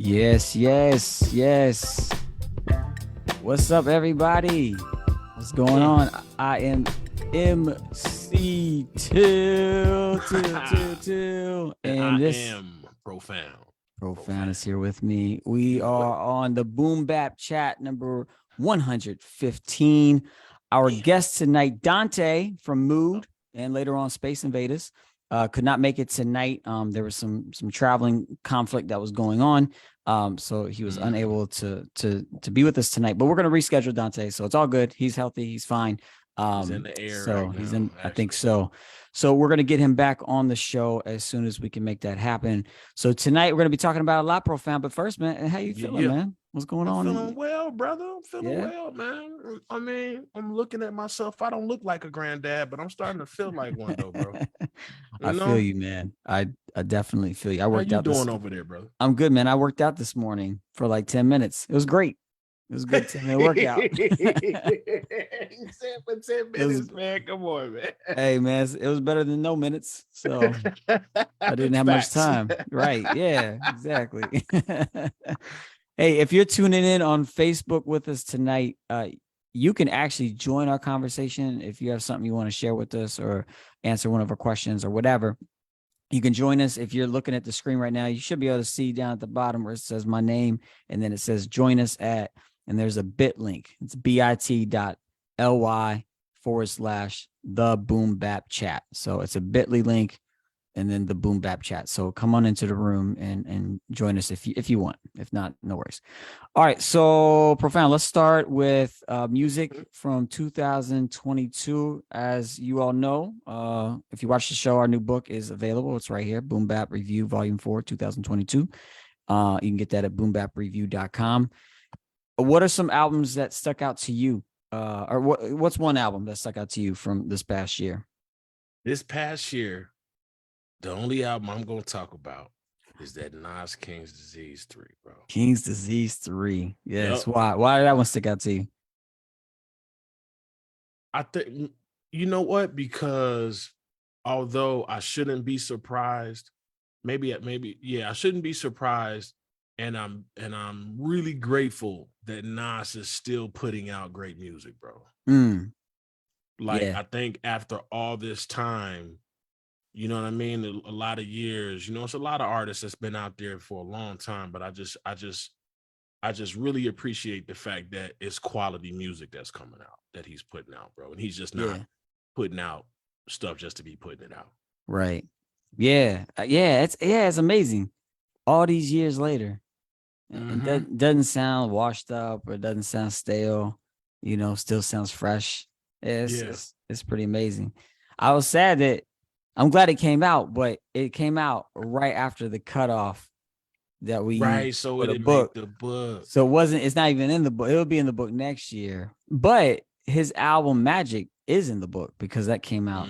Yes, yes, yes. What's up, everybody? What's going on? I am MC Till, And and I this am profound. Profound is here with me. We are on the Boom Bap Chat number 115. Our guest tonight, Dante from Mood, and later on Space Invaders, could not make it tonight. There was some traveling conflict that was going on, so he was unable to be with us tonight. But we're gonna reschedule Dante, so it's all good. He's healthy. He's fine. He's in the air So right he's now, in. I think actually. so. So we're gonna get him back on the show as soon as we can make that happen. So tonight we're gonna be talking about a lot profound. But first, man, how you feeling, Yeah. man? What's going I'm on? feeling well, brother. I'm feeling Yeah. well, man. I mean, I'm looking at myself. I don't look like a granddad, but I'm starting to feel like one, though, bro. I You feel know? you, man. I definitely feel you. I How worked you out this. doing over there, brother? I'm good, man. I worked out this morning for like 10 minutes. It was great. It was a good 10-minute workout. You said for 10 It was, minutes, man. Come on, man. hey, man, it was better than no minutes. So I didn't have much Facts. time. Right. Yeah, exactly. Hey, if you're tuning in on Facebook with us tonight, you can actually join our conversation if you have something you want to share with us or answer one of our questions or whatever. You can join us. If you're looking at the screen right now, you should be able to see down at the bottom where it says my name, and then it says join us at, and there's a bit link. It's bit.ly/the Boom Bap Chat. So it's a bit.ly link and then the Boom Bap Chat. So come on into the room and join us if you want. If not, no worries. All right, so Profound, let's start with music from 2022. As you all know, if you watch the show, our new book is available. It's right here, Boom Bap Review Volume 4, 2022. You can get that at boombapreview.com. What are some albums that stuck out to you? Or what's one album that stuck out to you from this past year? This past year, the only album I'm going to talk about is that Nas King's Disease 3, bro. King's Disease 3. Yes. Yep. Why did that one stick out to you? I think, you know what? Because although I shouldn't be surprised, I shouldn't be surprised. And I'm really grateful that Nas is still putting out great music, bro. Like, Yeah. I think after all this time, you know what I mean? A lot of years, it's a lot of artists that's been out there for a long time, but I just really appreciate the fact that it's quality music that's coming out, that he's putting out, bro. And he's just not putting out stuff just to be putting it out. Right. Yeah. It's amazing. All these years later, it doesn't sound washed up or doesn't sound stale. Still sounds fresh. It's pretty amazing. I was sad that I'm glad it came out, but it came out right after the cutoff that we used So for it the didn't book. make the book. So it's not even in the book. It'll be in the book next year. But his album Magic is in the book because that came out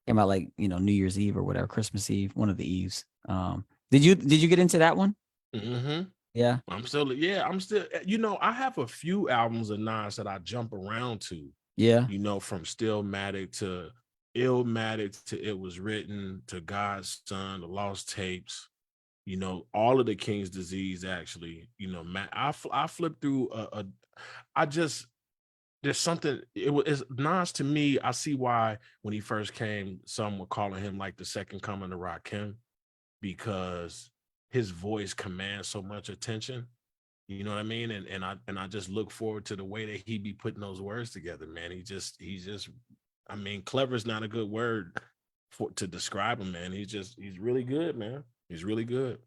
like, New Year's Eve or whatever, Christmas Eve, one of the eves. Did you get into that one? Yeah. I'm still, I have a few albums of Nas that I jump around to. Yeah. From Stillmatic to Illmatic to It Was Written to God's Son, The Lost Tapes, all of the King's Disease, actually. I flipped through there's something, it's Nas to me. I see why when he first came, some were calling him like the second coming of Rakim, because his voice commands so much attention. You know what I mean? And I just look forward to the way that he be putting those words together, man. He's just, I mean, clever is not a good word to describe him, man. He's really good, man. He's really good.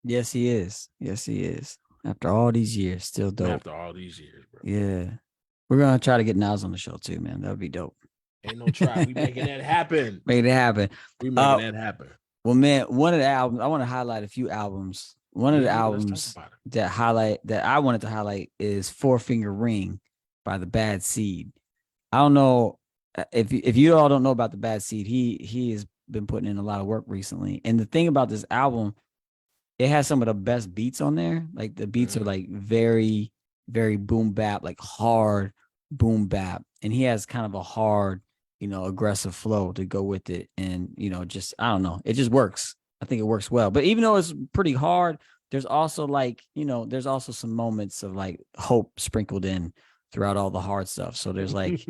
Yes, he is. Yes, he is. After all these years, still dope. After all these years, bro. Yeah. We're gonna try to get Nas on the show too, man. That would be dope. Ain't no try. We making that happen. Make it happen. We making that happen. Well, man, one of the albums, I want to highlight a few albums. One of the albums that I wanted to highlight is Four Finger Ring by the Bad Seed. I don't know if you all don't know about the Bad Seed. He has been putting in a lot of work recently. And the thing about this album, it has some of the best beats on there. Like the beats are like very, very boom bap, like hard boom bap. And he has kind of a hard, aggressive flow to go with it. And, just, I don't know, it just works. I think it works well. But even though it's pretty hard, there's also like, there's also some moments of like hope sprinkled in throughout all the hard stuff. So there's like,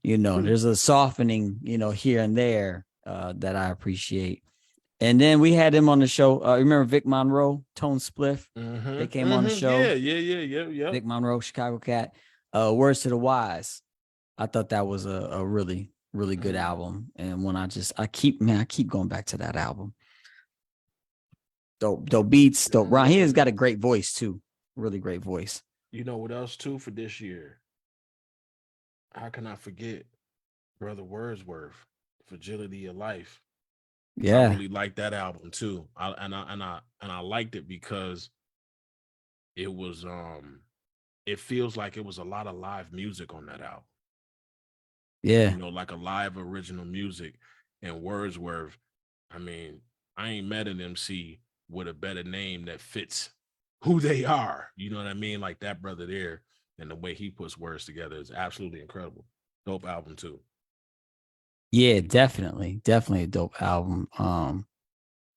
there's a softening, here and there that I appreciate. And then we had him on the show. Remember Vic Monroe, Tone Spliff? They came on the show. Yeah. Vic Monroe, Chicago Cat. Words to the Wise. I thought that was a really, really good album. And when I keep going back to that album. Dope beats, dope rhyme. He has got a great voice too. Really great voice. You know what else too for this year? How can I forget Brother Wordsworth, Fragility of Life? Yeah. I really liked that album too. I liked it because it was it feels like it was a lot of live music on that album. Yeah. Like a live original music. And Wordsworth, I mean, I ain't met an MC with a better name that fits who they are. You know what I mean? Like that brother there, and the way he puts words together is absolutely incredible. Dope album too. Yeah, definitely a dope album.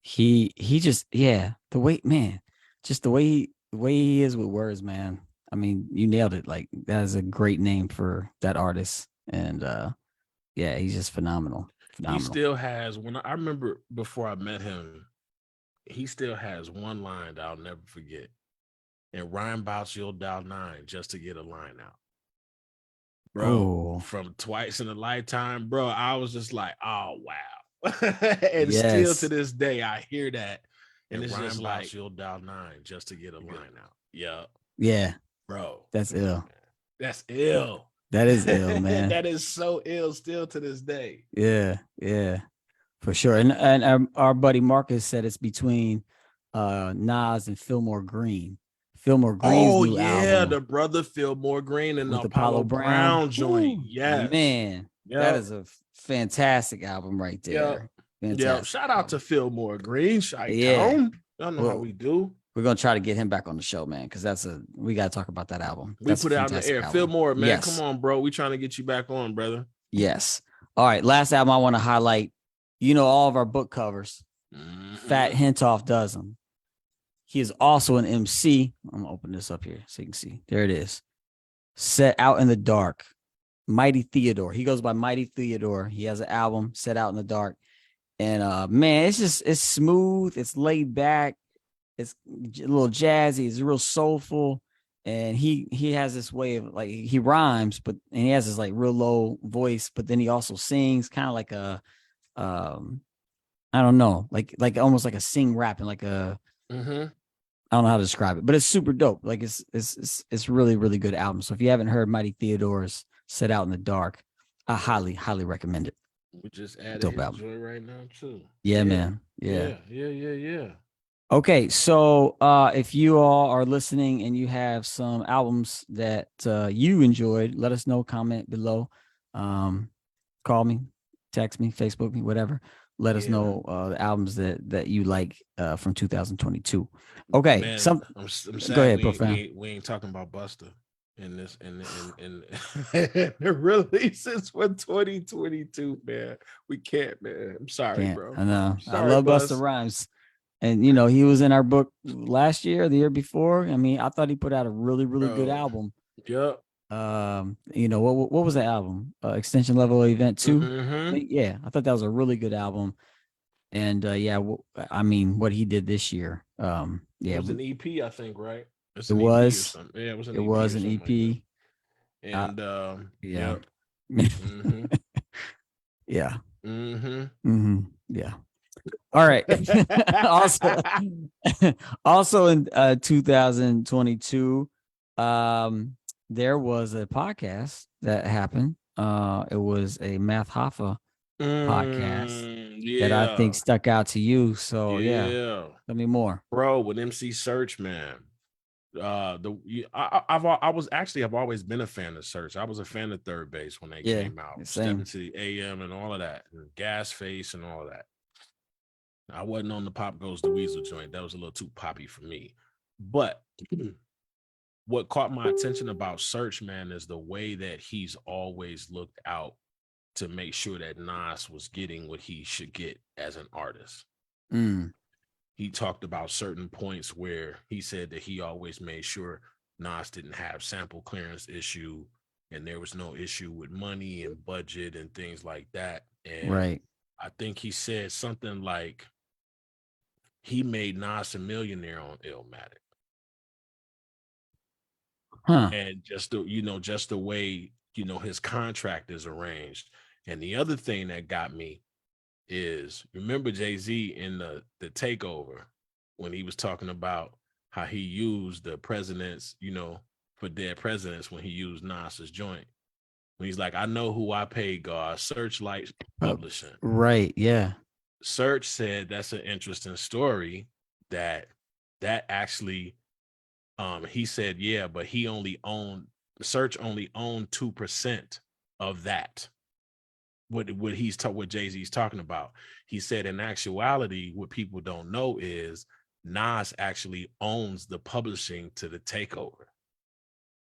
He just, the way, man, just the way he is with words, man. I mean, you nailed it. Like that is a great name for that artist, and he's just phenomenal. He still has, when I remember before I met him, he still has one line that I'll never forget. And rhyme bout you'll dial 9 just to get a line out. Bro, from Twice in a Lifetime, bro, I was just like, oh wow. And still to this day, I hear that. And it's just like you'll dial 9 just to get a line out. Yeah. Bro. That's ill. Man. That's ill. That is ill, man. That is so ill still to this day. Yeah. For sure. And our buddy Marcus said it's between Nas and Fillmore Green. Fillmore Green's new album. The brother Fillmore Green and with the Apollo Brown joint. Ooh, yes. Man. Yep. That is a fantastic album right there. Yeah. Shout out to Fillmore Green. Yeah. Y'all know how we do. We're gonna try to get him back on the show, man, because we gotta talk about that album. We put it out in the air. Fillmore, man. Yes. Come on, bro. We trying to get you back on, brother. Yes. All right. Last album I want to highlight. All of our book covers. Fat Hentoff does them. He is also an MC. I'm gonna open this up here so you can see. There it is. Set Out in the Dark. Mighty Theodore. He goes by Mighty Theodore. He has an album, Set Out in the Dark. And man, it's smooth, it's laid back, it's a little jazzy, it's real soulful. And he has this way of like, he rhymes, and he has this like real low voice, but then he also sings kind of like a I don't know, like almost like a sing rap and like a I don't know how to describe it, but it's super dope. Like it's really, really good album. So if you haven't heard Mighty Theodore's Set Out in the Dark, I highly, highly recommend it. We just added his joy right now too. Yeah, man. Yeah. Okay, so if you all are listening and you have some albums that you enjoyed, let us know. Comment below. Call me, text me, Facebook me, whatever. Let us know the albums that you like from 2022. Okay, man, I'm sad go ahead, Profound. We ain't talking about Busta in this in the releases for 2022, man. We can't, man. I'm sorry, bro. I know. Sorry, I love Busta Rhymes. And he was in our book last year, the year before. I mean, I thought he put out a really, really good album. Yep. What was the album? Extension Level Event 2. Yeah, I thought that was a really good album. And I mean, what he did this year. It was an EP, I think, right? It was. Yeah, it was an EP. It was an EP. And yeah. Yeah. Yeah. All right. also in 2022, there was a podcast that happened. It was a Math Hoffa podcast that I think stuck out to you. So tell me more, bro. With MC Search, man. I've always been a fan of Search. I was a fan of Third Base when they came out. Stepping to the AM and all of that, and Gas Face and all of that. I wasn't on the Pop Goes the Weasel joint. That was a little too poppy for me. But what caught my attention about Search, man, is the way that he's always looked out to make sure that Nas was getting what he should get as an artist. he talked about certain points where he said that he always made sure Nas didn't have sample clearance issue and there was no issue with money and budget and things like that. And Right. I think he said something like he made Nas a millionaire on Illmatic. Huh. And just the way, his contract is arranged. And the other thing that got me is, remember Jay-Z in the takeover when he was talking about how he used the presidents, for dead presidents, when he used Nas's joint. When he's like, I know who I paid, God, Searchlight Publishing. Right. Yeah. Search said that's an interesting story that actually, he said, yeah, but Search only owned 2% of that. What Jay-Z's talking about. He said in actuality, what people don't know is Nas actually owns the publishing to the takeover.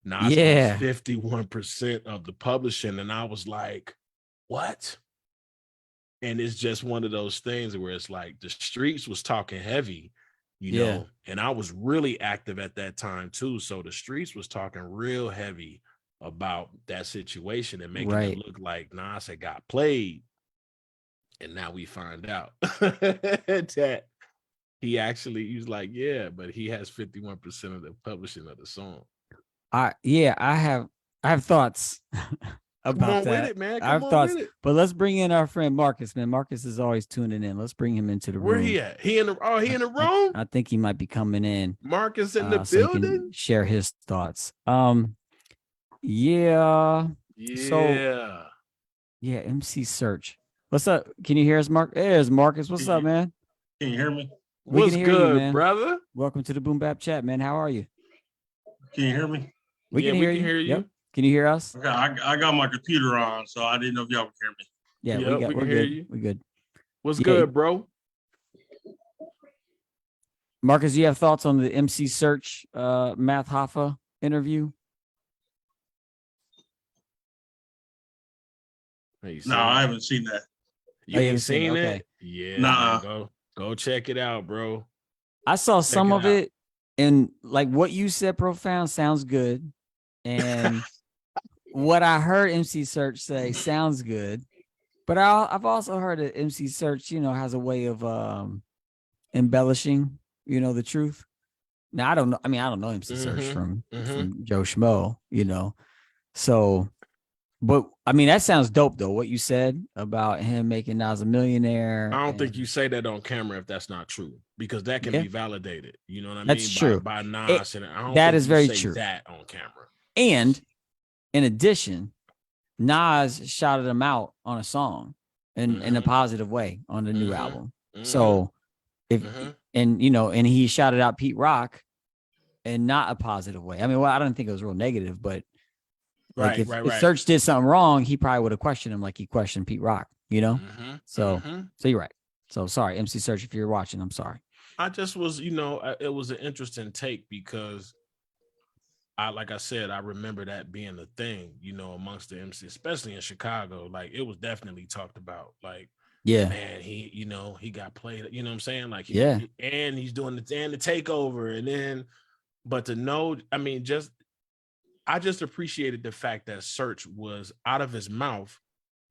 Nas owns 51% of the publishing. And I was like, what? And it's just one of those things where it's like the streets was talking heavy, and I was really active at that time too. So the streets was talking real heavy about that situation and making it look like Nas had got played. And now we find out that he was like, yeah, but he has 51% of the publishing of the song. I have thoughts about that. With it, man. I have thoughts, but let's bring in our friend Marcus, man. Marcus is always tuning in. Let's bring him into the room. Where he at? He in the room? I think he might be coming in. Marcus in the so building? He can share his thoughts. Yeah. So, MC Search. What's up? Can you hear us, Mark? There's Marcus. What's up, man? Can you hear me? What's good, man? Brother? Welcome to the Boom Bap Chat, man. How are you? Can you hear me? We can hear you. Yep. Can you hear us? Okay, I got my computer on, so I didn't know if y'all could hear me. Yeah, we're good. We're good. What's good, bro? Marcus, you have thoughts on the MC Search Math Hoffa interview? No, I haven't seen that. You ain't seen it? Okay. Yeah. Nah. Go check it out, bro. I saw some of it, and like what you said, Profound, sounds good. And what I heard MC Search say sounds good. But I've also heard that MC Search, has a way of embellishing, the truth. Now, I don't know. I mean, I don't know MC Search from Joe Schmo, So, but I mean, that sounds dope, though, what you said about him making Nas a millionaire. I don't think you say that on camera if that's not true, because that can be validated. You know what I mean? That's true. By Nas. And I don't that think is you very say true. That on camera. And in addition, Nas shouted him out on a song in a positive way on the new album. So and he shouted out Pete Rock in not a positive way. I mean, well, I don't think it was real negative, but like if Search did something wrong, he probably would have questioned him like he questioned Pete Rock, So you're right. So sorry, MC Search, if you're watching, I'm sorry. I just was, it was an interesting take because like I said, I remember that being a thing, amongst the MC, especially in Chicago. Like it was definitely talked about. Like, man, he got played. You know what I'm saying? Like, and he's doing the takeover, and then, but to know, I mean, I just appreciated the fact that Search was out of his mouth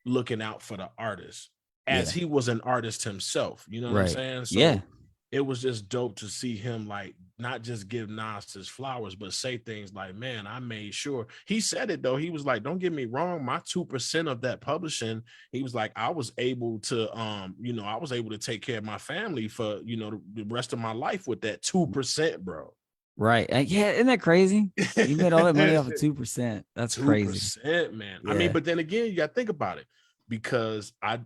looking out for the artist as he was an artist himself. You know what I'm saying? So it was just dope to see him like not just give Nas his flowers, but say things like, man, I made sure. He said it though. He was like, don't get me wrong, my 2% of that publishing, he was like, I was able to take care of my family for, the rest of my life with that 2%, bro. Right. Yeah, isn't that crazy? You made all that money off of 2%. That's 2%, crazy. Man. Yeah. I mean, but then again, you got to think about it, because I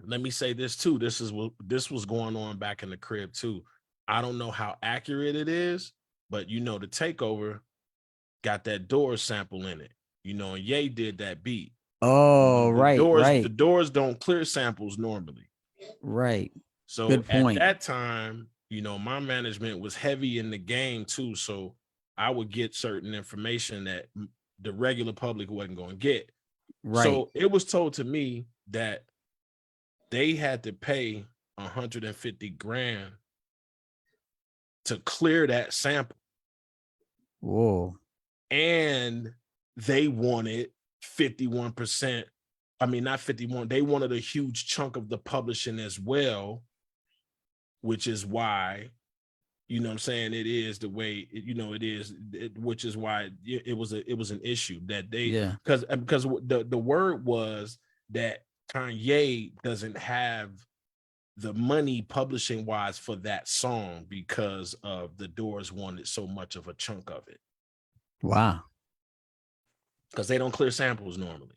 let me say this too. This was going on back in the crib too. I don't know how accurate it is, but the takeover got that Doors sample in it. And Ye did that beat. Oh, right. The Doors don't clear samples normally. Right. So good point. At that time, my management was heavy in the game too. So I would get certain information that the regular public wasn't going to get. Right. So it was told to me that they had to pay $150,000 to clear that sample. Whoa. And they wanted 51%. I mean, not 51. They wanted a huge chunk of the publishing as well, which is why, you know what I'm saying, it is the way, it is, which is why it was an issue that they, because the word was that Kanye doesn't have the money publishing wise for that song because of the Doors wanted so much of a chunk of it. Wow. Because they don't clear samples normally.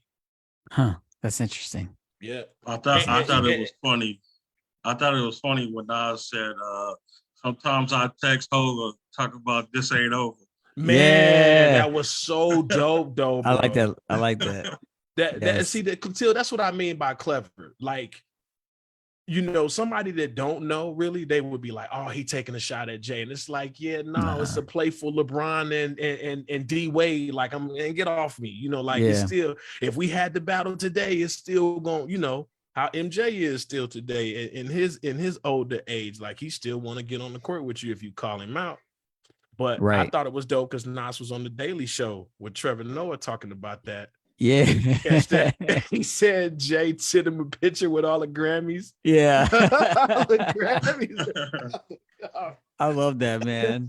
Huh. That's interesting. Yeah. I thought it was funny. I thought it was funny when Nas said, sometimes I text Hova, talk about this ain't over. Man, that was so dope, though, bro. I like that. I like that. That's what I mean by clever. Like, somebody that don't know really, they would be like, oh, he taking a shot at Jay. And it's like, yeah, no, it's a playful LeBron and D Wade. Like, and get off me. It's still, if we had the battle today, it's still going, how MJ is still today in his older age. Like, he still want to get on the court with you if you call him out. But I thought it was dope because Nas was on the Daily Show with Trevor Noah talking about that. Yeah. He said Jay sent him a picture with all the Grammys. Yeah. All the Grammys. I love that, man.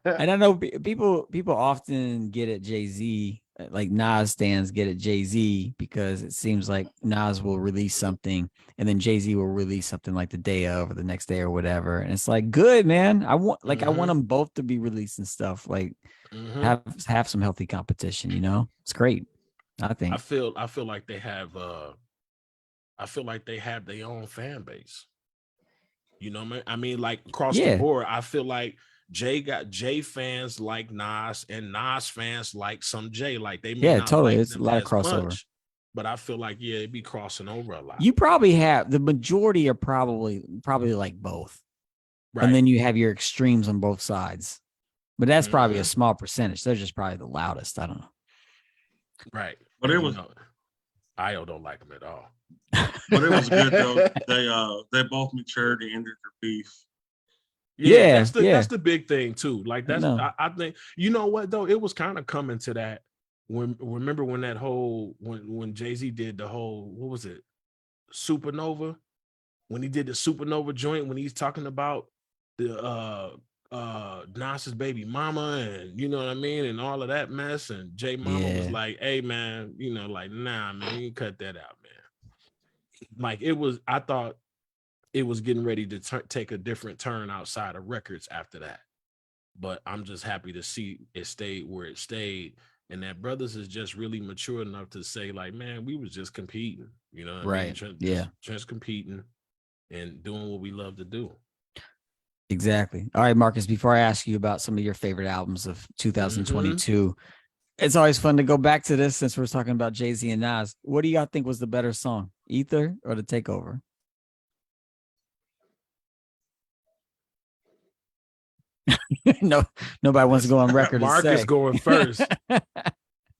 And I know people often get at Jay-Z, like Nas stands get at Jay-Z, because it seems like Nas will release something and then Jay-Z will release something like the day of or the next day or whatever. And it's like, good, man. I want them both to be releasing stuff, like have some healthy competition, It's great. I think. I feel like they have their own fan base. You know what I mean? I mean, like across the board, I feel like Jay got Jay fans like Nas and Nas fans like some Jay. Like they may not totally. like It's a lot of crossover. much, but I feel like it'd be crossing over a lot. You probably have the majority are probably like both. Right. And then you have your extremes on both sides. But that's probably a small percentage. They're just probably the loudest. I don't know. Right. But it was Io don't like them at all. But it was good though. They both matured and ended their beef. Yeah, that's the big thing too. Like that's I think, you know what though, it was kind of coming to that remember when that whole when Jay-Z did the whole, what was it, Supernova, when he did the Supernova joint, when he's talking about the Nas's baby mama and you know what I mean, and all of that mess, and Jay mama was like, hey man, like, nah man, you cut that out, man. Like I thought it was getting ready to take a different turn outside of records after that, but I'm just happy to see it stayed where it stayed, and that Brothers is just really mature enough to say like, man, we was just competing, you know what I mean? Just competing and doing what we love to do. Exactly. All right, Marcus, before I ask you about some of your favorite albums of 2022, it's always fun to go back to this since we're talking about Jay-Z and Nas. What do y'all think was the better song, Ether or The Takeover? No, nobody wants to go on record. Marcus going first.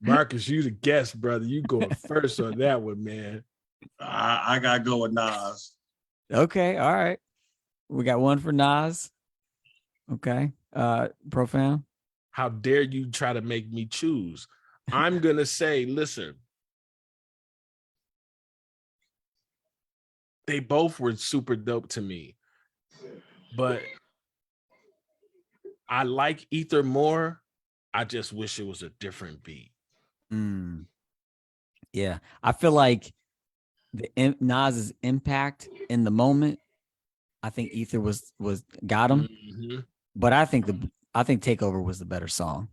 Marcus, you the guest, brother. You going first on that one, man. I gotta go with Nas. Okay, all right. We got one for Nas. Okay. Profound. How dare you try to make me choose? I'm gonna say, listen. They both were super dope to me. But I like Ether more. I just wish it was a different beat. Yeah. I feel like Nas's impact in the moment, I think Ether was got him, but I think Takeover was the better song,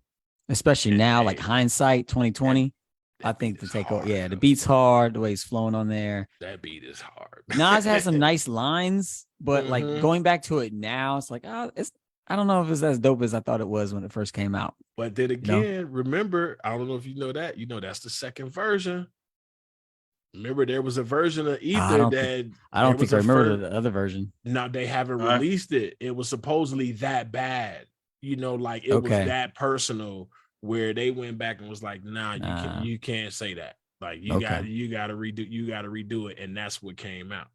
especially now, like hindsight 2020. I think the Takeover, the beat's hard, the way he's flowing on there. That beat is hard. Nas has some nice lines, but like going back to it now, it's like, I don't know if it's as dope as I thought it was when it first came out. But then again, remember, I don't know if you know that, that's the second version. Remember, there was a version of Ether I don't think I remember the other version. No, they haven't released it. It was supposedly that bad, like it was that personal, where they went back and was like, nah, you can't say that. Like you got to redo it, and that's what came out.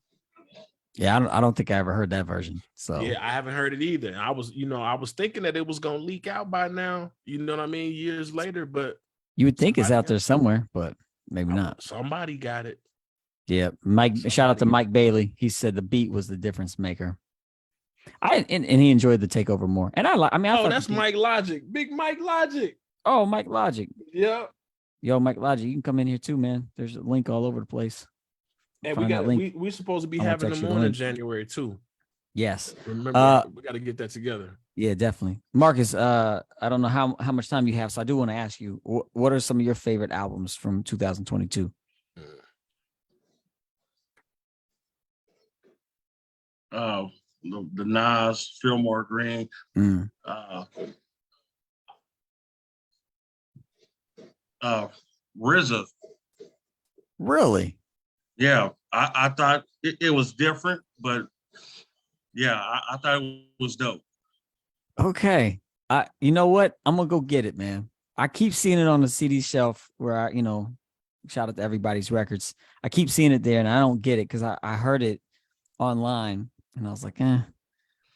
Yeah, I don't think I ever heard that version. So Yeah, I haven't heard it either. I was thinking that it was gonna leak out by now. You know what I mean? Years later, but you would think it's somebody out got there somewhere, but maybe not. somebody got it. Yeah, Mike. Shout out to Somebody got Mike Bailey. He said the beat was the difference maker. And he enjoyed the takeover more. And I like. I mean, I Oh, thought that's Mike Logic. Big Mike Logic. Oh, Mike Logic. Yeah. Yo, Mike Logic, you can come in here too, man. There's a link all over the place. And Find that link. we supposed to be I'm gonna having text them you the on in link. January too. Yes. Remember, we got to get that together. Yeah, definitely. Marcus, I don't know how much time you have, so I do want to ask you, what are some of your favorite albums from 2022? The Nas, Fillmore Green, RZA. Really? Yeah, I thought it was different, but yeah, I thought it was dope. Okay. You know what? I'm gonna go get it, man. I keep seeing it on the CD shelf where shout out to Everybody's Records. I keep seeing it there and I don't get it because I heard it online and I was like, I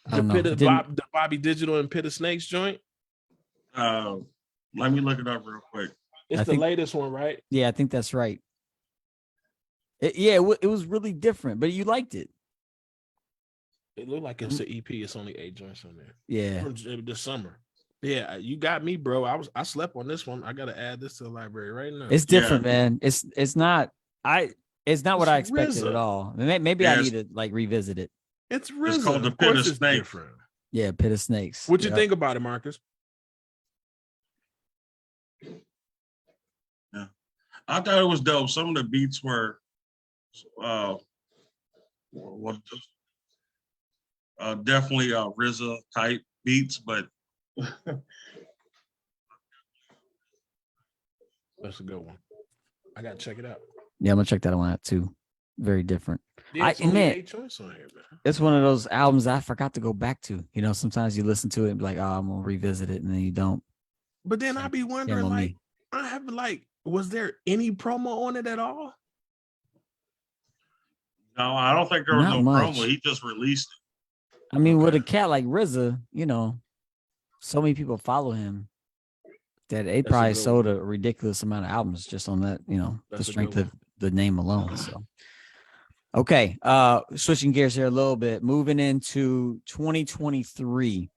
don't know. The Bobby Digital and Pit of Snakes joint. Let me look it up real quick. It's the latest one, right? Yeah, I think that's right. It was really different, but you liked it. It looked like it's an EP. It's only 8 joints on there. Yeah. From this summer. Yeah, you got me, bro. I slept on this one. I gotta add this to the library right now. It's different, man. It's not what I expected at all. Maybe I need to like revisit it. It's RZA. It's called the Pit of Snakes. Yeah, Pit of Snakes. What you think about it, Marcus? Yeah, I thought it was dope. Some of the beats were, definitely RZA type beats, but that's a good one. I gotta check it out. Yeah, I'm gonna check that one out too. Very different. Yeah, it's only 8 joints on here, man. It's one of those albums I forgot to go back to. You know, sometimes you listen to it and be like, oh, I'm gonna revisit it, and then you don't. But then I be wondering, like, was there any promo on it at all? No, I don't think there was no promo. He just released it. I mean, with a cat like RZA, so many people follow him that they probably sold a ridiculous amount of albums just on that, the strength of the name alone. So, okay, switching gears here a little bit, moving into 2023.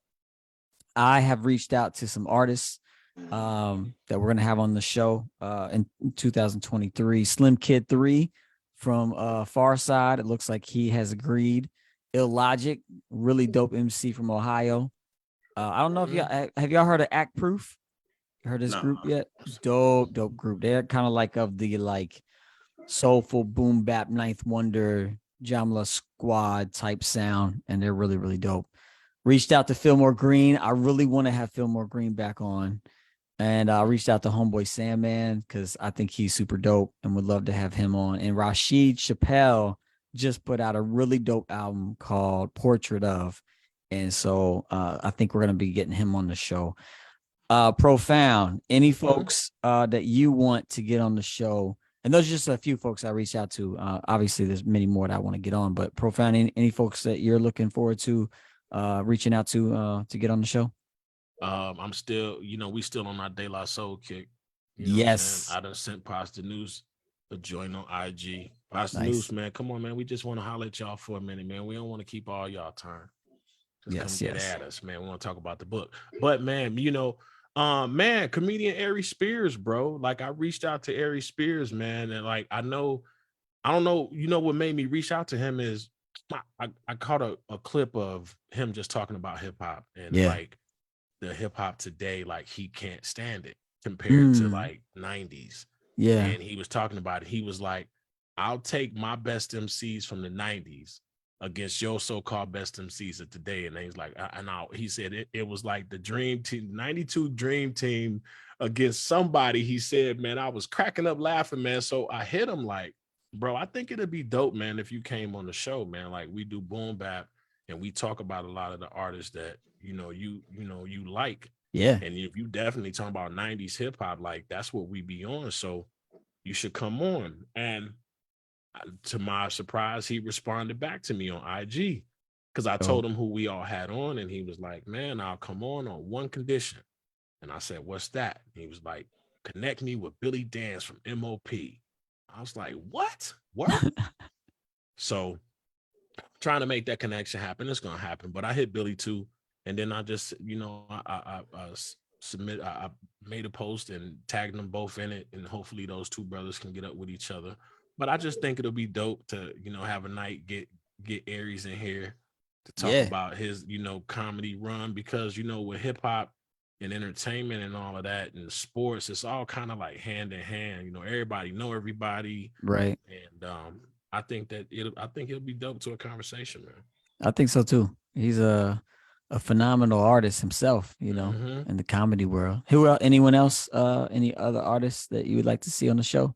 I have reached out to some artists that we're gonna have on the show in 2023. Slim Kid 3 from Far Side. It looks like he has agreed. Illogic, really dope MC from Ohio. I don't know if y'all heard of Act Proof? Heard this group yet? Dope group. They're kind of like of the soulful boom bap Ninth Wonder Jamla Squad type sound, and they're really, really dope. Reached out to Fillmore Green. I really want to have Fillmore Green back on. And I reached out to Homeboy Sandman because I think he's super dope and would love to have him on. And Rashid Chappelle just put out a really dope album called Portrait of. And so I think we're going to be getting him on the show. Profound, any folks that you want to get on the show, and those are just a few folks I reached out to. Obviously, there's many more that I want to get on, but Profound, any folks that you're looking forward to reaching out to get on the show? I'm still, we still on our De La Soul kick. Yes. I done sent Pasta News a join on IG. Pasta News, man, come on, man. We just want to holler at y'all for a minute, man. We don't want to keep all y'all time. Just come get at us, man. We want to talk about the book. But man, comedian Ari Spears, bro. Like I reached out to Ari Spears, man, and like I don't know, what made me reach out to him is I caught a clip of him just talking about hip hop and like the hip hop today, like he can't stand it compared to like 90s. Yeah. And he was talking about it. He was like, I'll take my best MCs from the 90s against your so-called best MCs of today. And he's like, he said it was like the dream team, 92 dream team against somebody. He said, man, I was cracking up laughing, man. So I hit him like, bro, I think it'd be dope, man, if you came on the show, man. Like we do boom bap and we talk about a lot of the artists that, you like. Yeah. And if you definitely talking about 90s hip hop, like that's what we be on. So you should come on. And to my surprise, he responded back to me on IG because I Oh. told him who we all had on, and he was like, "Man, I'll come on one condition." And I said, "What's that?" And he was like, "Connect me with Billy Dance from MOP." I was like, "What? What?" So trying to make that connection happen. It's gonna happen. But I hit Billy too, and then I just, I made a post and tagged them both in it, and hopefully those two brothers can get up with each other. But I just think it'll be dope to, have a night, get Aries in here to talk Yeah. about his, comedy run, because with hip hop and entertainment and all of that and sports, it's all kind of like hand in hand. Everybody know everybody, Right. and I think it'll be dope to a conversation, man. I think so too. He's a phenomenal artist himself, Mhm. in the comedy world. Who else? Anyone else? Any other artists that you would like to see on the show?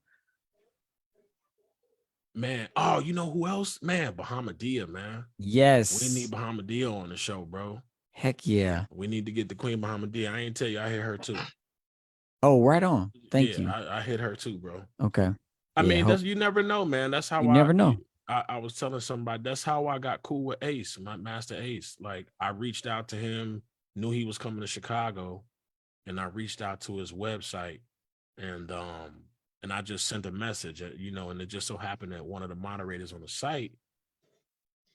Man, oh, you know who else? Man, Bahamadia, man. We need Yes. Bahamadia on the show, bro. Heck yeah. We need to get the Queen Bahamadia. I ain't tell you, I hit her too. Oh, right on. Thank Yeah, you. I hit her too, bro. Okay. I Yeah. mean, that's, you never know, man. That's how You never know. I was telling somebody, that's how I got cool with Ace, my master Ace. Like, I reached out to him, knew he was coming to Chicago, and I reached out to his website, and I just sent a message, and it just so happened that one of the moderators on the site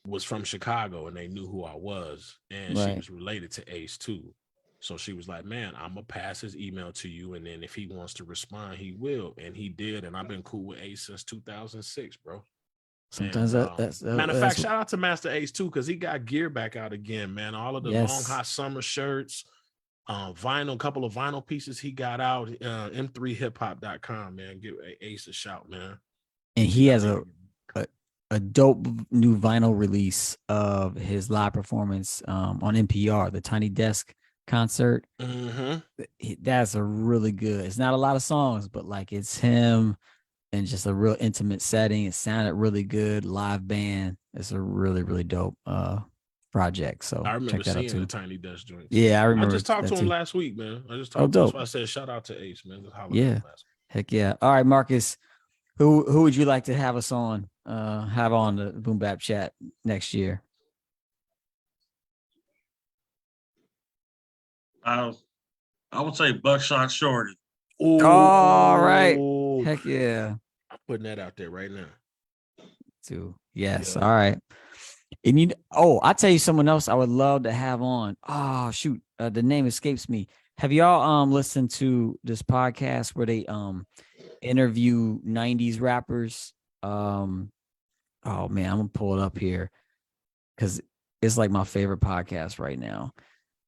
was from Chicago, and they knew who I was, and she Right. was related to Ace too. So she was like, "Man, I'm gonna pass his email to you, and then if he wants to respond, he will." And he did, and I've been cool with Ace since 2006, bro. Sometimes And that's matter of fact, that's shout out to Master Ace too, because he got gear back out again, man. All of the long yes. hot summer shirts, vinyl, couple of vinyl pieces he got out. M3hiphop.com, man. Give Ace a shout, man. And he has a dope new vinyl release of his live performance on NPR, the Tiny Desk concert. Mm-hmm. That's a really good. It's not a lot of songs, but like it's him and just a real intimate setting. It sounded really good. Live band. It's a really, really dope project. So I remember check that out seeing the too. Tiny Desk joint too. Yeah, I I remember just talked that to him too. last week, man. I just Oh, talked. That's dope. why I said shout out to Ace, man. Just hollered at Yeah. him last Heck yeah. All right, Marcus. Who would you like to have us on? Have on the Boom Bap Chat next year? I would say Buckshot Shorty. week. All right. Oh, Heck yeah. I'm putting that out there right now. Too. Yes. Yeah. All right. And I'll tell you someone else I would love to have on. Oh, shoot. The name escapes me. Have y'all listened to this podcast where they interview 90s rappers? Oh man, I'm gonna pull it up here because it's like my favorite podcast right now.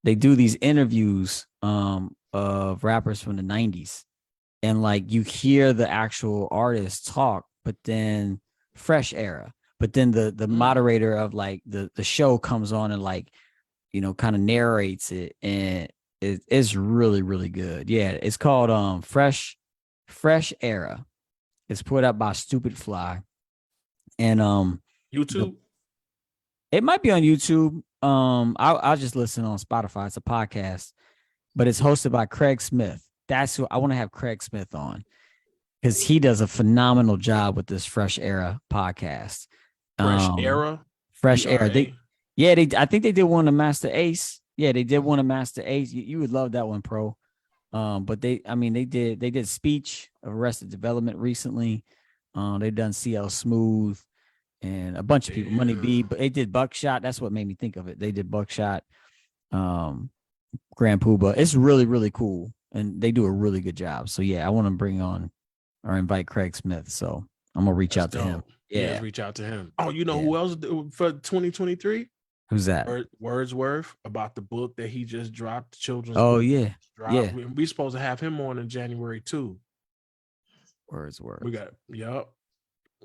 They do these interviews of rappers from the 90s, and like you hear the actual artists talk, but then fresh era. But then the moderator of like the show comes on and like, kind of narrates it, and it's really, really good. Yeah, it's called Fresh Era. It's put up by Stupid Fly. And YouTube. it might be on YouTube. I'll just listen on Spotify. It's a podcast, but it's hosted by Craig Smith. That's who I want to have Craig Smith on because he does a phenomenal job with this Fresh Era podcast. Fresh Era. Fresh Era. ERA? I think they did one to Master Ace. Yeah, they did one to Master Ace. You would love that one, Pro. But they did Speech of Arrested Development recently. They've done CL Smooth and a bunch of people, Money B, but they did Buckshot. That's what made me think of it. They did Buckshot, Grand Poobah. It's really, really cool. And they do a really good job. So yeah, I want to bring on or invite Craig Smith. So I'm gonna reach out to him. Yeah. Let's reach out to him. Oh, you know who else for 2023? Who's that? Wordsworth, about the book that he just dropped, the children's Oh book. yeah. Yeah. We supposed to have him on in January too. Wordsworth. We got, yep.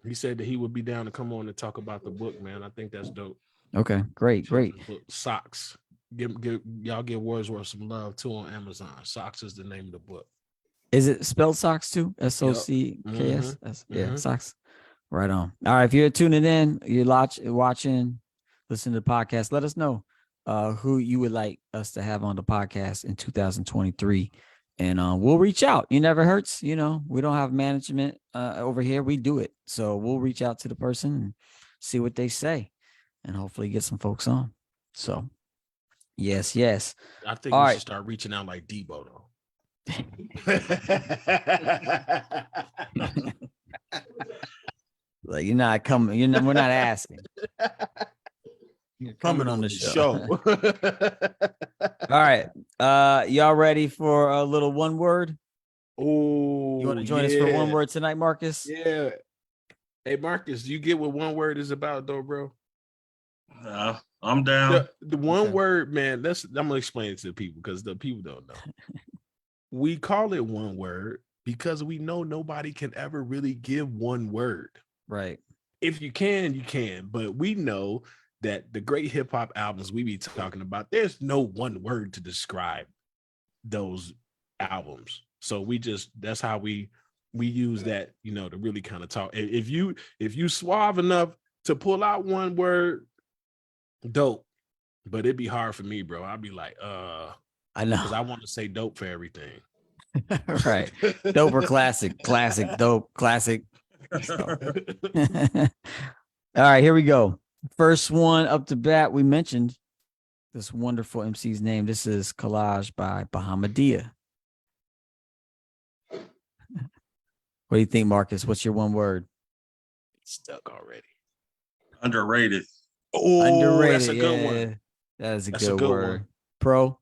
He said that he would be down to come on and talk about the book, man. I think that's dope. Okay, great. Book, Socks. Y'all give Wordsworth some love too on Amazon. Socks is the name of the book. Is it spelled Socks too? SOCKS? Mm-hmm. Yeah, Socks. Right on. All right, if you're tuning in, you're watching, listening to the podcast, let us know who you would like us to have on the podcast in 2023. And we'll reach out. It never hurts. We don't have management over here. We do it. So we'll reach out to the person and see what they say and hopefully get some folks on. So yes. I think All we right. should start reaching out like Debo though. Like you're not coming. We're not asking. You're coming on the show. All right. Y'all ready for a little one word? Oh, You want to join us for one word tonight, Marcus? Yeah. Hey, Marcus, you get what one word is about, though, bro? I'm down. The one word, man. I'm gonna explain it to the people because the people don't know. We call it one word because we know nobody can ever really give one word. Right. If you can, you can. But we know that the great hip hop albums we be talking about, there's no one word to describe those albums. So that's how we use that, to really kind of talk. If you suave enough to pull out one word, dope. But it'd be hard for me, bro. I'd be like, I know, because I want to say dope for everything. Right. Dope or classic, dope, classic. So. All right, here we go. First one up to bat. We mentioned this wonderful MC's name. This is Collage by Bahamadia. What do you think, Marcus? What's your one word? It's stuck already. Underrated. Oh, underrated. That's a good one. That is a That's good a good word. one. Pro.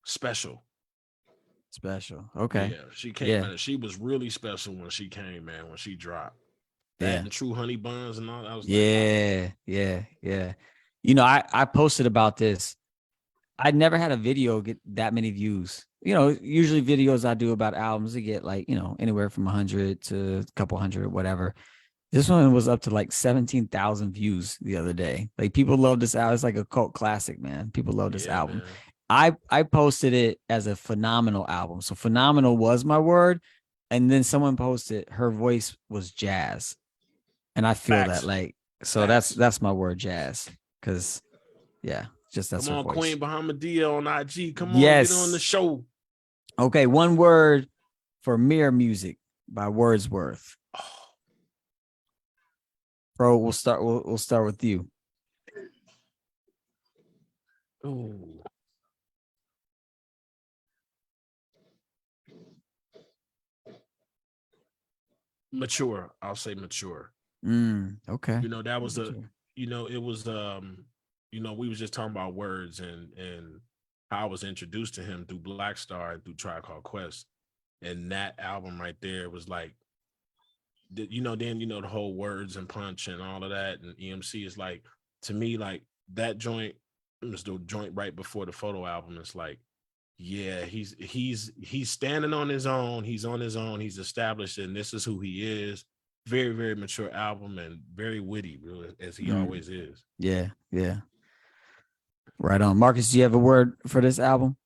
Special. Okay. Yeah, she came. Yeah. She was really special when she came, man. When she dropped that and True Honey Buns and all that. Was yeah. I posted about this. I never had a video get that many views. Usually videos I do about albums, they get like, anywhere from 100 to a couple hundred, whatever. This one was up to like 17,000 views the other day. Like people love this album. It's like a cult classic, man. People love this album. Man. I posted it as a phenomenal album. So phenomenal was my word. And then someone posted her voice was jazz. And I feel that like, so that's my word, jazz. Cause yeah, just that's Come on, voice. Queen Bahamadia on IG. Come on, get on the show. Okay, one word for Mirror Music by Wordsworth. Bro, we'll start with you. Ooh. Mature. I'll say mature. Okay. That was it was we was just talking about words and how I was introduced to him through Black Star and through Tribe Called Quest. And that album right there was like, then the whole Words and Punch and all of that. And EMC is like, to me, like that joint was the joint right before the Photo album. It's like, yeah, he's standing on his own. He's on his own. He's established, and this is who he is. Very, very mature album and very witty, really, as he always is. Yeah. Right on. Marcus, do you have a word for this album?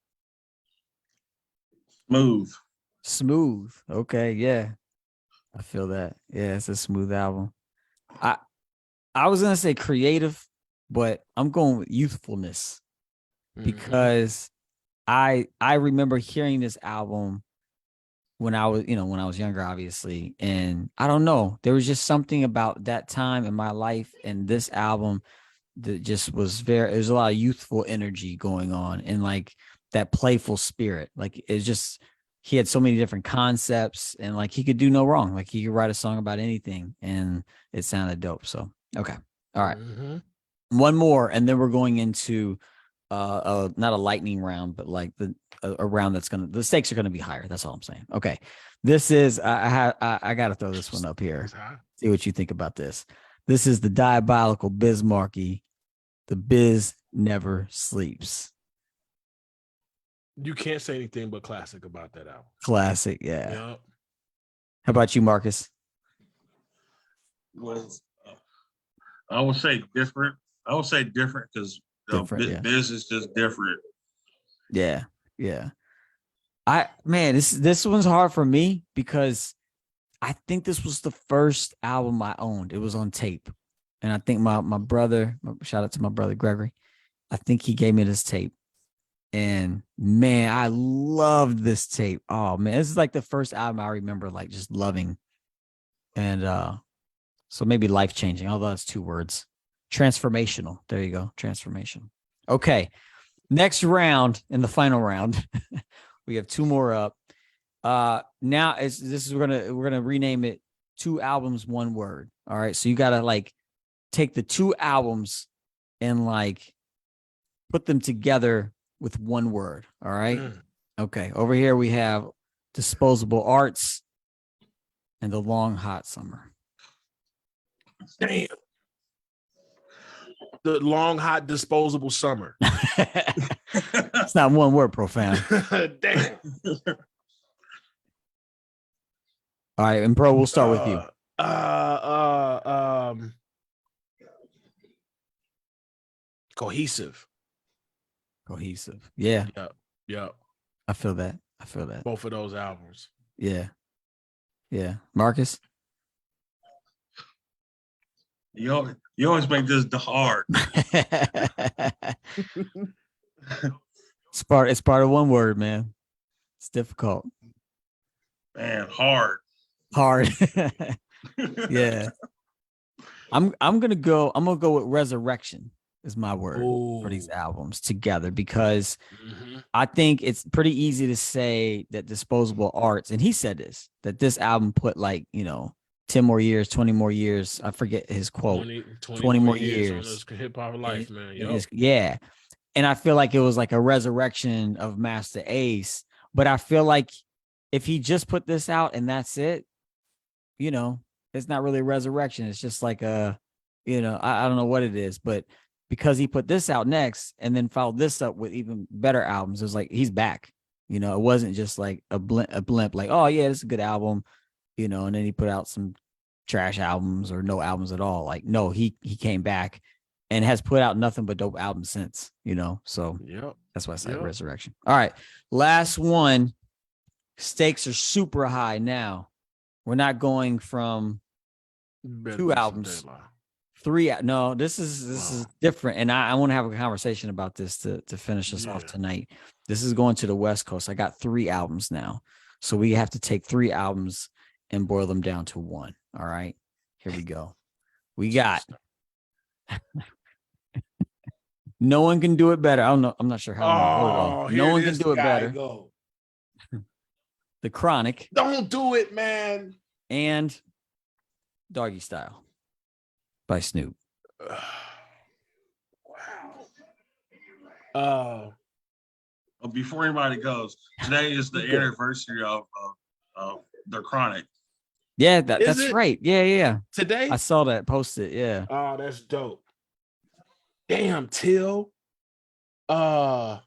Smooth. Okay, yeah. I feel that. Yeah, it's a smooth album. I was gonna say creative, but I'm going with youthfulness because I remember hearing this album when I was younger, obviously, and I don't know, there was just something about that time in my life and this album that just was there's a lot of youthful energy going on and like that playful spirit. Like it's just, he had so many different concepts and like he could do no wrong. Like he could write a song about anything and it sounded dope. So, okay. All right. One more. And then we're going into not a lightning round, but like a round that's the stakes are going to be higher. That's all I'm saying. Okay. This is, I got to throw this one up here. See what you think about this. This is the Diabolical Bismarcky. The Biz Never Sleeps. You can't say anything but classic about that album. Classic, yeah. Yep. How about you, Marcus? Well, I would say different. I would say different because Biz is just different. Yeah. This one's hard for me because I think this was the first album I owned. It was on tape. And I think my brother, shout out to my brother Gregory, I think he gave me this tape. And man, I loved this tape. Oh man, this is like the first album I remember like just loving. And so maybe life-changing, although it's 2 words. Transformational. There you go. Transformational. Okay. Next round, in the final round, we have 2 more up. Now we're gonna rename it 2 albums, 1 word. All right. So you gotta like take the 2 albums and like put them together with 1 word. All right. Okay. Over here we have Disposable Arts and The Long Hot Summer. Damn. The Long Hot Disposable Summer. It's not 1 word, Profound. Damn. All right, and bro, we'll start with you. Cohesive. Yeah. Yep. I feel that. Both of those albums. Yeah. Marcus? You always make this hard. It's part of 1 word, man. It's difficult. Man, hard. Yeah. I'm gonna go with resurrection is my word for these albums together, because I think it's pretty easy to say that Disposable Arts, and he said this, that this album put like, 10 more years, 20 more years. I forget his quote. 20 more years on this hip hop life, man. Yeah. And I feel like it was like a resurrection of Master Ace. But I feel like if he just put this out and that's it, it's not really a resurrection. It's just like I don't know what it is, but because he put this out next and then followed this up with even better albums, it was like he's back. It wasn't just like a blimp, like, oh yeah, this is a good album, and then he put out some trash albums or no albums at all. Like, no, he came back and has put out nothing but dope albums since, so that's why I say resurrection. All right, last one. Stakes are super high now. We're not going from 2 albums, 3. No, this is different. And I want to have a conversation about this to finish us off tonight. This is going to the West Coast. I got 3 albums now. So we have to take 3 albums and boil them down to 1. All right, here we go. We got No One Can Do It Better. I don't know. I'm not sure how. No One Can Do It Better. The Chronic. Don't do it, man. And Doggy Style by Snoop. Wow. Before anybody goes, today is the anniversary of the Chronic. Yeah, that's right. Yeah. Today? I saw that posted. Yeah. Oh, that's dope. Damn, Till. Oh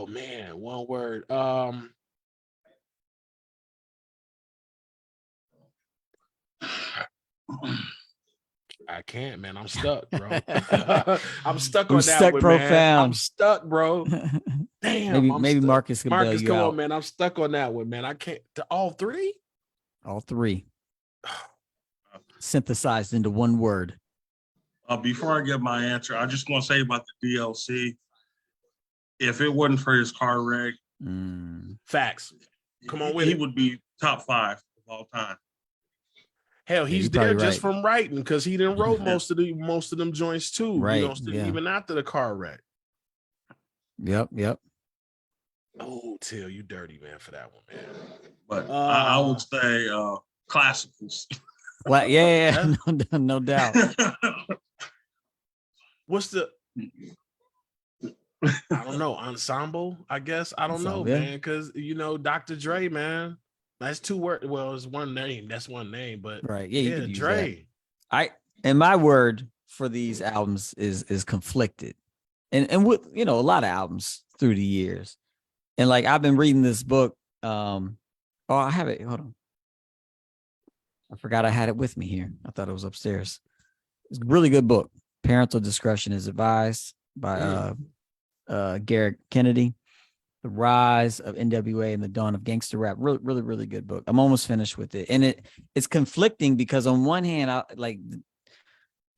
man, 1 word. I can't, man. I'm stuck, bro. I'm stuck on that stuck, one, Profound. man. I'm stuck, bro. Damn. Maybe Marcus can bail you come out. on, man. I'm stuck on that one, man. I can't. All 3? All 3. Synthesized into 1 word. Before I get my answer, I just want to say about the DLC. If it wasn't for his car wreck, facts. Come on with he it. would be top 5 of all time. Hell, he's there just right. from writing, because he didn't wrote most of them joints too. Right. Even after the car wreck. Yep. Oh, Till, you dirty, man, for that one, man. But I would say classicals. Well, yeah. No doubt. What's the? I don't know. Ensemble, I guess. I don't know, man, because Dr. Dre, man. That's 2 words. Well, it's 1 name. That's 1 name, but right. Yeah, you could use Dre. And my word for these albums is conflicted, and with a lot of albums through the years, and like I've been reading this book. I have it. Hold on. I forgot I had it with me here. I thought it was upstairs. It's a really good book. Parental Discretion is Advised by Garrett Kennedy. The Rise of NWA and the Dawn of Gangster Rap. Really, really, really good book. I'm almost finished with it. And it's conflicting because on one hand, I like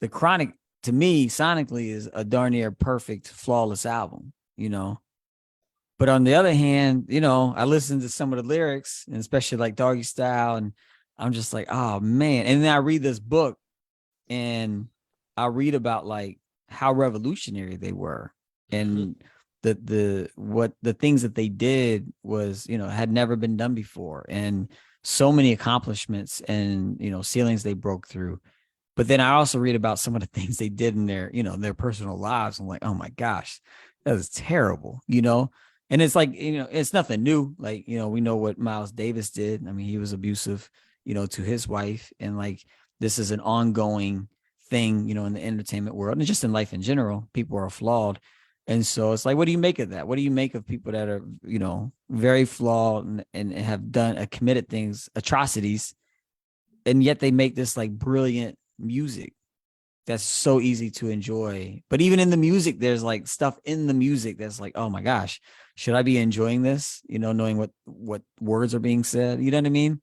the Chronic to me sonically is a darn near perfect, flawless album, you know. But on the other hand, you know, I listen to some of the lyrics, and especially like Doggy Style, and I'm just like, oh man. And then I read this book and I read about like how revolutionary they were. And the things that they did was, you know, had never been done before, and so many accomplishments and, you know, ceilings they broke through. But then I also read about some of the things they did in their, you know, their personal lives. I'm like, oh my gosh, that was terrible, you know? And it's like, you know, it's nothing new. Like, you know, we know what Miles Davis did. I mean, he was abusive, you know, to his wife. And like, this is an ongoing thing, you know, in the entertainment world and just in life in general. People are flawed. And so it's like, what do you make of that? What do you make of people that are, you know, very flawed and have done committed things, atrocities, and yet they make this like brilliant music that's so easy to enjoy? But even in the music, there's like stuff in the music that's like, oh my gosh, should I be enjoying this? You know, knowing what words are being said, you know what I mean?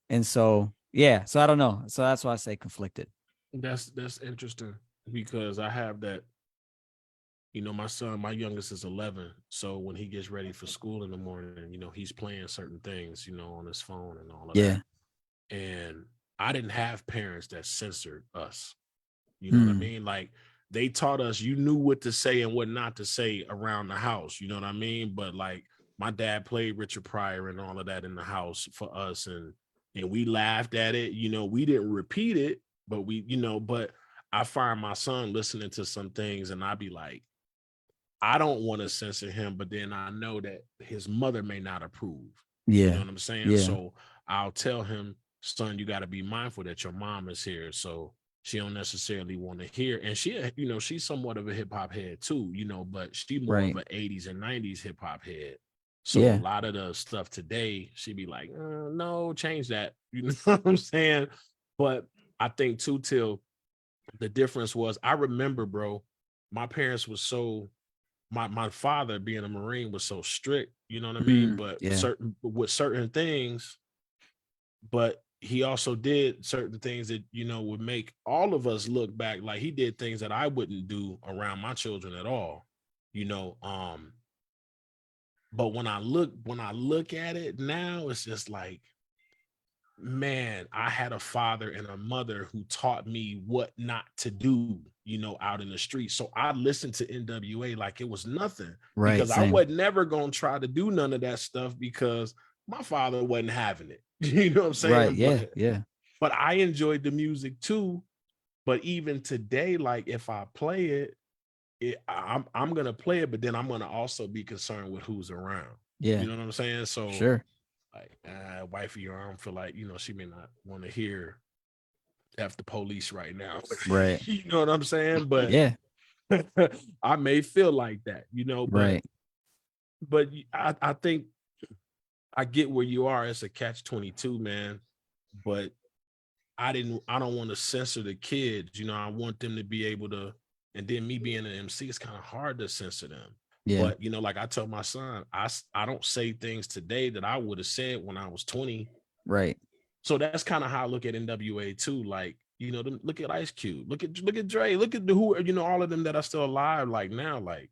And so, yeah, so I don't know. So that's why I say conflicted. That's interesting because I have that. You know, my son, my youngest is 11. So when he gets ready for school in the morning, you know, he's playing certain things, you know, on his phone and all of Yeah. that. And I didn't have parents that censored us. You know what I mean? Like they taught us, you knew what to say and what not to say around the house. You know what I mean? But like my dad played Richard Pryor and all of that in the house for us. And we laughed at it. You know, we didn't repeat it, but we, you know, but I find my son listening to some things and I'd be like, I don't want to censor him, but then I know that his mother may not approve. Yeah. You know what I'm saying? Yeah. So I'll tell him, son, you got to be mindful that your mom is here. So she don't necessarily want to hear. And she, you know, she's somewhat of a hip hop head too, you know, but she more Right. of an 80s and 90s hip hop head. So Yeah. a lot of the stuff today, she'd be like, no, change that. You know what I'm saying? But I think too, Till, the difference was, I remember, bro, my parents was so, my father being a Marine was so strict, you know what I mean? But Yeah. with certain things, but he also did certain things that, you know, would make all of us look back. Like he did things that I wouldn't do around my children at all, you know. But when I look at it now, it's just like, man, I had a father and a mother who taught me what not to do, you know, out in the street. So I listened to NWA like it was nothing, Right. because I Same. was never going to try to do none of that stuff because my father wasn't having it. You know what I'm saying? Right. Yeah. Yeah. But I enjoyed the music too. But even today, like if I play it, I'm gonna play it, but then I'm gonna also be concerned with who's around. Yeah. You know what I'm saying? So Sure. like wifey, or I don't feel like, you know, she may not want to hear F the police right now. Right. You know what I'm saying? But Yeah. I may feel like that, you know, Right. but I think I get where you are. It's a catch-22, man. But I don't want to censor the kids. You know, I want them to be able to, and then me being an MC, it's kind of hard to censor them. Yeah. But, you know, like I tell my son, I don't say things today that I would have said when I was 20. Right. So that's kind of how I look at NWA too. Like, you know, look at Ice Cube, look at Dre, look at who, you know, all of them that are still alive. Like now, like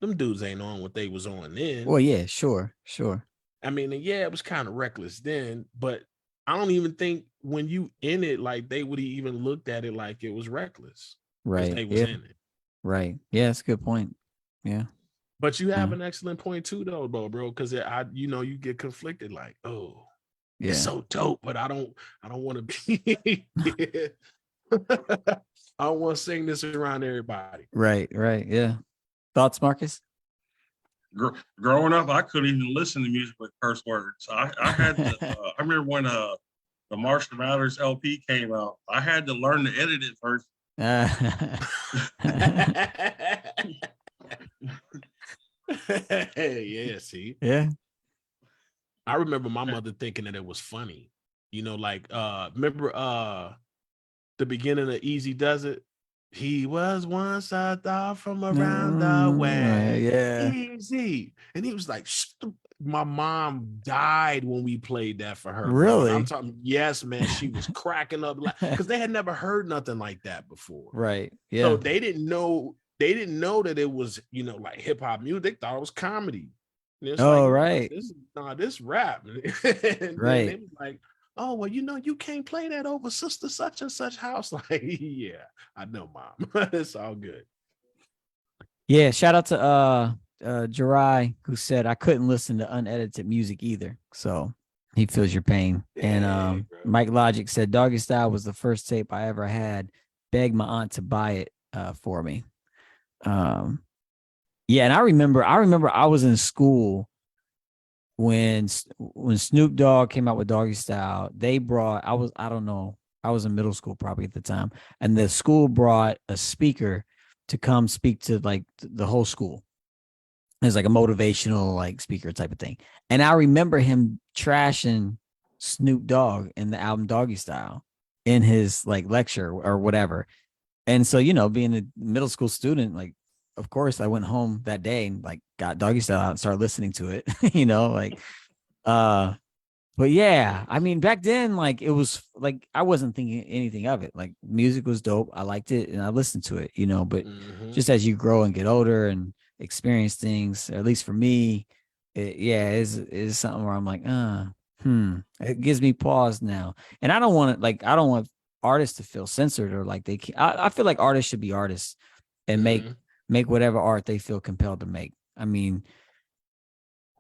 them dudes ain't on what they was on then. Well, yeah, sure. Sure. I mean, yeah, it was kind of reckless then, but I don't even think when you in it, like they would even looked at it like it was reckless because Right. they was Yeah. in it. Right. Yeah, that's a good point. Yeah. But you have an excellent point too, though, bro, because you know, you get conflicted, like, oh, Yeah. it's so dope, but I don't want to be. I don't want to sing this around everybody. Right. Right. Yeah. Thoughts, Marcus? Growing up, I couldn't even listen to music with curse words. I had to, I remember when the Marshall Mathers LP came out, I had to learn to edit it first. Yeah, see. Yeah. I remember my mother thinking that it was funny. You know, like remember the beginning of Easy Does It? He was once a thought from around the way. Yeah. Easy. And he was like, my mom died when we played that for her, bro. And I'm Really? talking, yes, man, she was cracking up because they had never heard nothing like that before. Right. So Yeah. they didn't know that it was, like hip hop music. They thought it was comedy. And it's like, Oh, no, right. this rap. And then Right. it was like, oh, well, you can't play that over sister such and such house. Like, yeah, I know, mom. It's all good. Yeah. Shout out to Jirai, who said I couldn't listen to unedited music either. So he feels your pain. And Dang, bro. Mike Logic said Doggy Style was the first tape I ever had. Begged my aunt to buy it for me. Yeah, and I remember I was in school when Snoop Dogg came out with Doggy Style. They brought I don't know, I was in middle school probably at the time, and the school brought a speaker to come speak to like the whole school. It's like a motivational like speaker type of thing. And I remember him trashing Snoop Dogg in the album Doggy Style in his like lecture or whatever. And so, being a middle school student, like, of course, I went home that day and like got Doggy Style out and started listening to it, but yeah, I mean, back then, like, it was like I wasn't thinking anything of it. Like, music was dope. I liked it and I listened to it, but just as you grow and get older and experience things, or at least for me, is something where I'm like, it gives me pause now. And I don't want I don't want artists to feel censored or like I feel like artists should be artists and make whatever art they feel compelled to make. I mean,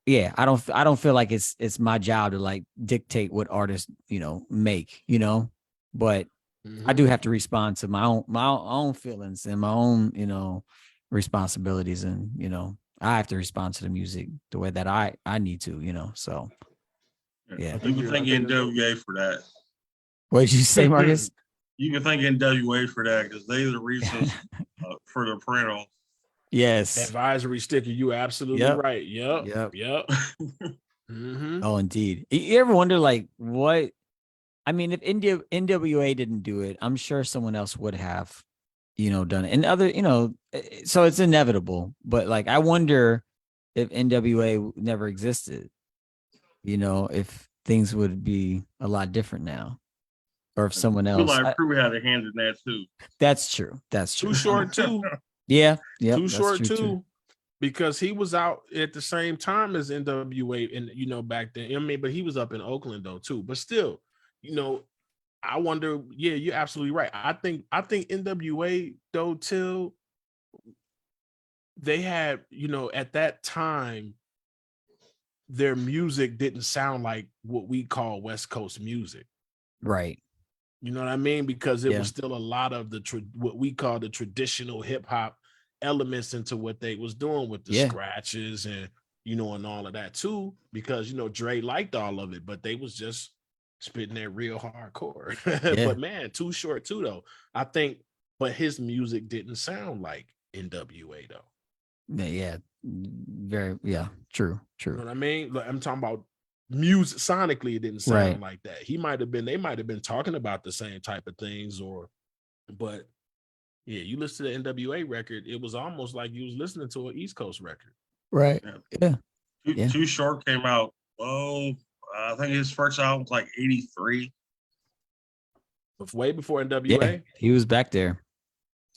yeah, I don't feel like it's my job to like dictate what artists, make, but I do have to respond to my own feelings and my own, responsibilities. And, I have to respond to the music the way that I need to, so. Yeah. You can thank NWA for that. What did you say, Marcus? You can thank NWA for that because they're the reasons for the parental. Yes. Advisory sticker. You absolutely right. Yep. Oh, indeed. You ever wonder like what? I mean, if NWA didn't do it, I'm sure someone else would have, done it. And other, so it's inevitable. But like, I wonder if NWA never existed, if things would be a lot different now. Or if someone else. I feel like Crew had a hand in that too. That's true. Too Short too. Yeah. Too short too. Because he was out at the same time as NWA and back then. I mean, but he was up in Oakland though too. But still, I wonder, yeah, you're absolutely right. I think NWA though, till they had, at that time, their music didn't sound like what we call West Coast music. Right. You know what I mean? Because it was still a lot of what we call the traditional hip hop elements into what they was doing with the scratches and, and all of that too, because, Dre liked all of it, but they was just spitting that real hardcore. But man, Too Short too, though. I think, but his music didn't sound like NWA though. Yeah. Very, true. You know what I mean? Like, I'm talking about music sonically, it didn't sound like that. They might have been talking about the same type of things, but yeah, you listen to the NWA record, it was almost like you was listening to an East Coast record. Right. Yeah. Too Short came out. I think his first album was like 83. Way before NWA. Yeah, he was back there.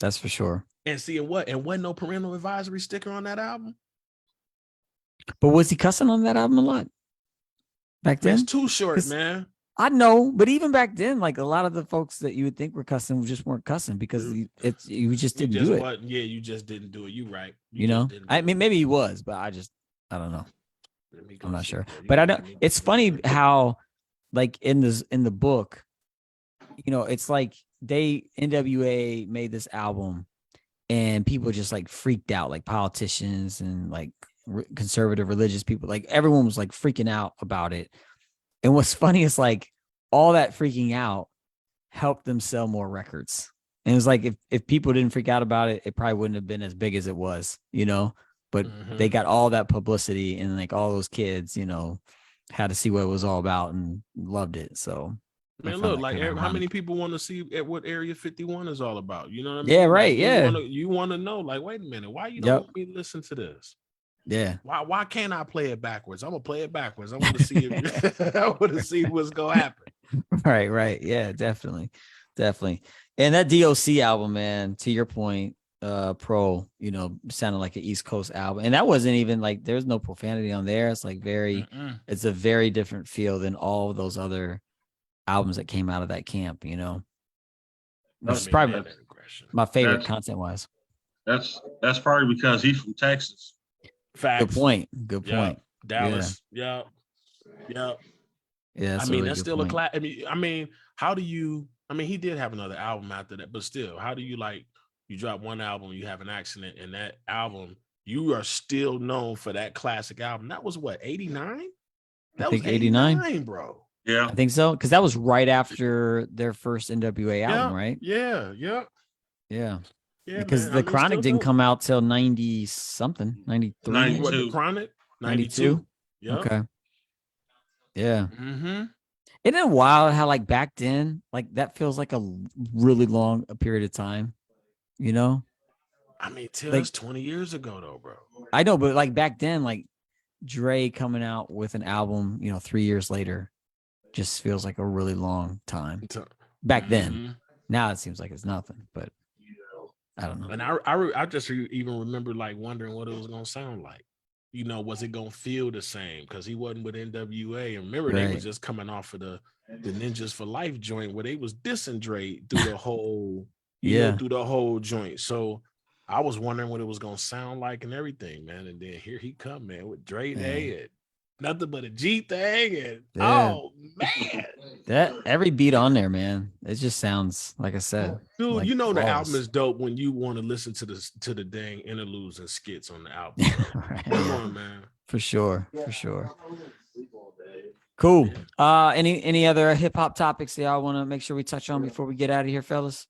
That's for sure. And seeing what? And wasn't no parental advisory sticker on that album. But was he cussing on that album a lot back then? It's Too Short, man. I know, but even back then, like a lot of the folks that you would think were cussing just weren't cussing because you just didn't do it. Yeah, you just didn't do it. You right. I mean, maybe he was, but I don't know. I'm not sure. But I don't. It's funny how, like in the book, it's like NWA made this album, and people just like freaked out, like politicians and like conservative religious people, like everyone was like freaking out about it. And what's funny is like all that freaking out helped them sell more records. And it was like if people didn't freak out about it, it probably wouldn't have been as big as it was, But they got all that publicity, and like all those kids, had to see what it was all about and loved it. So Man, find look, that like kind of how many ironic. people want to see what Area 51 is all about? You know what I Yeah, mean? right. Like, Yeah. you want to know, like, wait a minute, why you don't Yep. want me to listen to this? Yeah. Why can't I play it backwards? I'm gonna play it backwards. I want to see if I want to see what's gonna happen. Right. Yeah, definitely. And that DOC album, man, to your point, Pro, sounded like an East Coast album. And that wasn't even like there's no profanity on there. It's like it's a very different feel than all of those other albums that came out of that camp, Which is probably my favorite content wise. That's probably because he's from Texas. Facts. Good point. Dallas. Yeah. Yeah, I mean, that's still a class. I mean, how do you? I mean, he did have another album after that, but still, how do you you drop one album, you have an accident, and that album, you are still known for that classic album. That was what, 89? That was 89, bro. Yeah, I think so, because that was right after their first NWA album, right? Yeah. Because the Chronic didn't come out till 90 something, 93. 92. What, the Chronic? 92. Yeah. Okay. Yeah. Mm-hmm. Isn't it wild how like back then, like that feels like a really long period of time, I mean, that's 20 years ago though, bro. I know, but like back then, like Dre coming out with an album, 3 years later, just feels like a really long time. Back then, now it seems like it's nothing, but I don't know. And I just even remember like wondering what it was gonna sound like. Was it gonna feel the same? Because he wasn't with NWA. And remember, they was just coming off of the Ninjas for Life joint where they was dissing Dre through the whole, through the whole joint. So I was wondering what it was gonna sound like and everything, man. And then here he come, man, with Dre Day and nothing but a G thing. And oh man, that every beat on there, man, it just sounds like I said, dude. like The album is dope when you want to listen to the dang interludes and skits on the album. Come on, man. For sure. Cool. Any other hip hop topics that y'all want to make sure we touch on before we get out of here, fellas?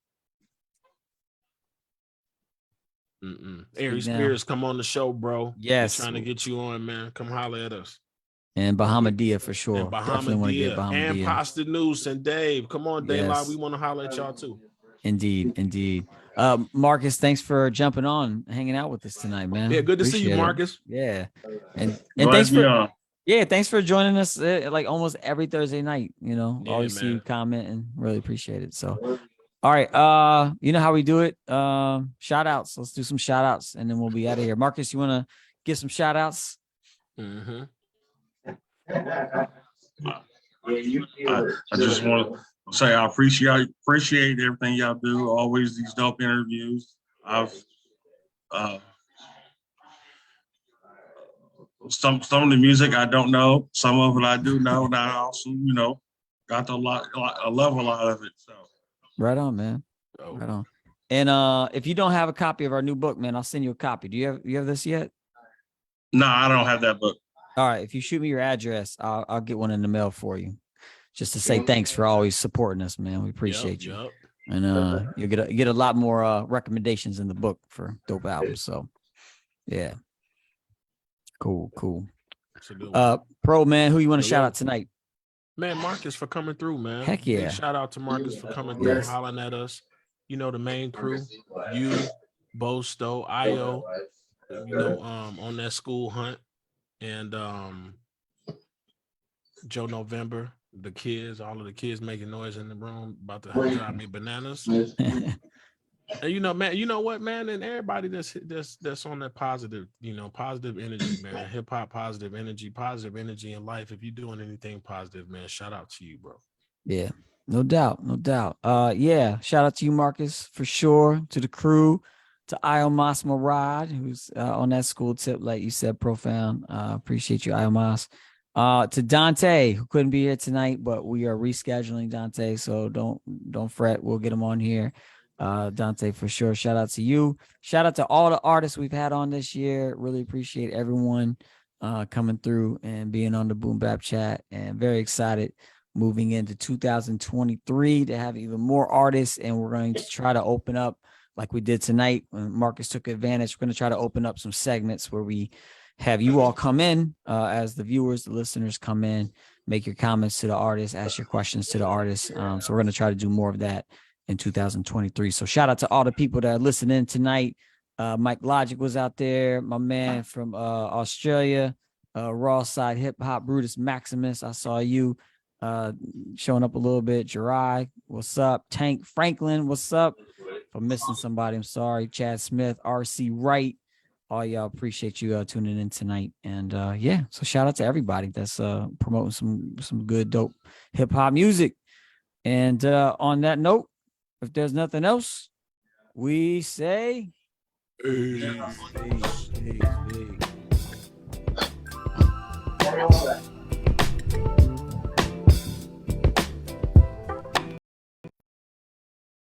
Aries Spears, come on the show, bro. Yes, we're trying to get you on, man. Come holler at us. And Bahamadia for sure. And Bahamadia and Pasta News and Dave. Come on, Dave. We want to holler at y'all too. Indeed. Marcus, thanks for jumping on, hanging out with us tonight, man. Yeah, good to see you, Marcus. Yeah, and thanks for joining us like almost every Thursday night. Always see you commenting. Really appreciate it. So, all right, you know how we do it. Shout outs. Let's do some shout outs, and then we'll be out of here. Marcus, you want to give some shout outs? I just want to say I appreciate everything y'all do. Always these dope interviews. I've some of the music I don't know. Some of it I do know. And I also, got a love a lot of it. So right on, man. Right on. And if you don't have a copy of our new book, man, I'll send you a copy. Do you have this yet? No, I don't have that book. All right. If you shoot me your address, I'll get one in the mail for you, just to say thanks for always supporting us, man. We appreciate you. Yep. And you'll get a lot more recommendations in the book for dope albums. So, yeah, cool. Pro, man, who you want to shout out tonight? Man, Marcus for coming through, man. Heck yeah! Big shout out to Marcus for coming through, hollering at us. The main crew, you, Bo Stowe, Io, on that school hunt. And Joe November, the kids, all of the kids making noise in the room about to drive me bananas. And man, you know what, man, and everybody that's on that positive, positive energy, man. Hip hop, positive energy in life. If you're doing anything positive, man, shout out to you, bro. Yeah, no doubt. Yeah, shout out to you, Marcus, for sure. To the crew. To iomos Marad, who's on that school tip, like you said, profound. Appreciate you, iomos. To Dante, who couldn't be here tonight, but we are rescheduling Dante, so don't fret. We'll get him on here. Dante, for sure. Shout out to you. Shout out to all the artists we've had on this year. Really appreciate everyone coming through and being on the Boom Bap Chat, and very excited moving into 2023 to have even more artists, and we're going to try to open up like we did tonight when Marcus took advantage. We're going to try to open up some segments where we have you all come in as the viewers, the listeners come in, make your comments to the artist, ask your questions to the artist. So we're going to try to do more of that in 2023. So shout out to all the people that are listening tonight. Mike Logic was out there, my man from Australia, Raw Side Hip Hop, Brutus Maximus. I saw you showing up a little bit. Jirai, what's up? Tank Franklin, what's up? If I'm missing somebody, I'm sorry. Chad Smith, RC Wright. All y'all, appreciate you tuning in tonight. And yeah, so shout out to everybody that's promoting some good, dope hip hop music. And on that note, if there's nothing else, we say peace.